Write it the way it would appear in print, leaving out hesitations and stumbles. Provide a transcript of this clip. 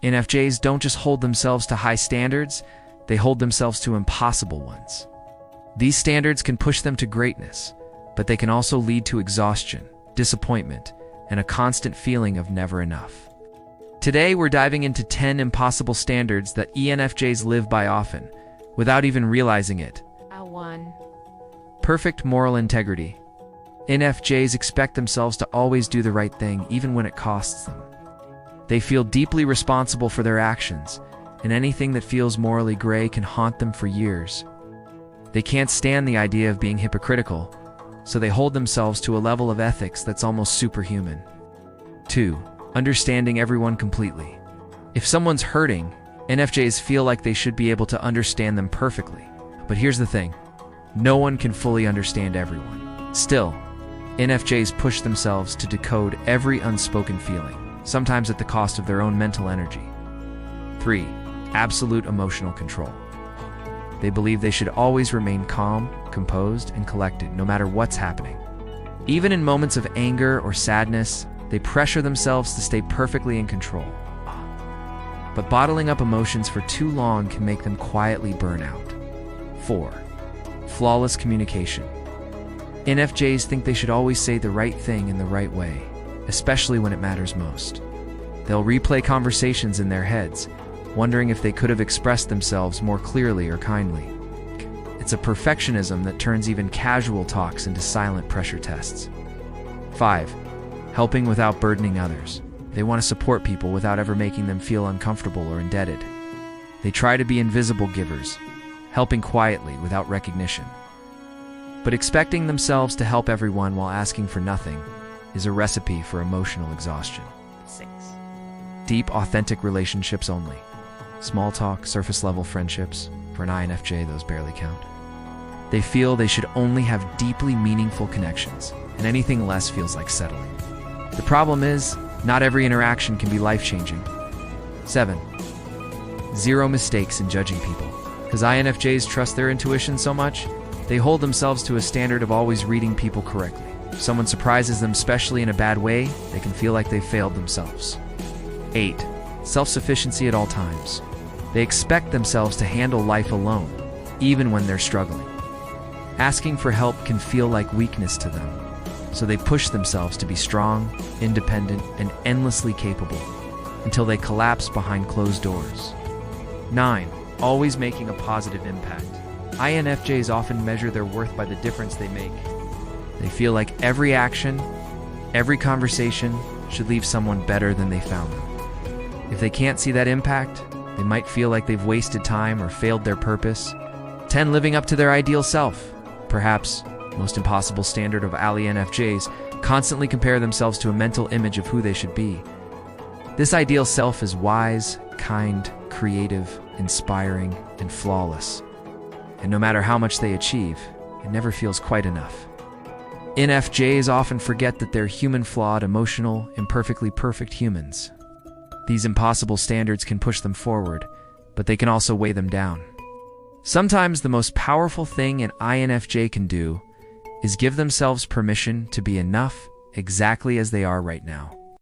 INFJs don't just hold themselves to high standards, they hold themselves to impossible ones. These standards can push them to greatness, but they can also lead to exhaustion, disappointment, and a constant feeling of never enough. Today, we're diving into 10 impossible standards that INFJs live by often, without even realizing it. 1. Perfect moral integrity. INFJs expect themselves to always do the right thing, even when it costs them. They feel deeply responsible for their actions, and anything that feels morally gray can haunt them for years. They can't stand the idea of being hypocritical, so they hold themselves to a level of ethics that's almost superhuman. 2. Understanding everyone completely. If someone's hurting, INFJs feel like they should be able to understand them perfectly. But here's the thing, no one can fully understand everyone. Still, INFJs push themselves to decode every unspoken feeling, sometimes at the cost of their own mental energy. 3. Absolute emotional control. They believe they should always remain calm, composed, and collected, no matter what's happening. Even in moments of anger or sadness, they pressure themselves to stay perfectly in control. But bottling up emotions for too long can make them quietly burn out. 4. Flawless communication. INFJs think they should always say the right thing in the right way, especially when it matters most. They'll replay conversations in their heads, wondering if they could have expressed themselves more clearly or kindly. It's a perfectionism that turns even casual talks into silent pressure tests. 5. Helping without burdening others. They want to support people without ever making them feel uncomfortable or indebted. They try to be invisible givers, helping quietly without recognition. But expecting themselves to help everyone while asking for nothing is a recipe for emotional exhaustion. 6. Deep, authentic relationships only. Small talk, surface-level friendships, for an INFJ, those barely count. They feel they should only have deeply meaningful connections, and anything less feels like settling. The problem is, not every interaction can be life-changing. 7. Zero mistakes in judging people. Because INFJs trust their intuition so much, they hold themselves to a standard of always reading people correctly. If someone surprises them, especially in a bad way, they can feel like they've failed themselves. 8. Self-sufficiency at all times. They expect themselves to handle life alone, even when they're struggling. Asking for help can feel like weakness to them, so they push themselves to be strong, independent, and endlessly capable, until they collapse behind closed doors. 9. Always making a positive impact. INFJs often measure their worth by the difference they make. They feel like every action, every conversation should leave someone better than they found them. If they can't see that impact, they might feel like they've wasted time or failed their purpose. 10. Living up to their ideal self. Perhaps most impossible standard of all INFJs constantly compare themselves to a mental image of who they should be. This ideal self is wise, kind, creative, inspiring, and flawless. And no matter how much they achieve, it never feels quite enough. INFJs often forget that they're human, flawed, emotional, imperfectly perfect humans. These impossible standards can push them forward, but they can also weigh them down. Sometimes the most powerful thing an INFJ can do is give themselves permission to be enough exactly as they are right now.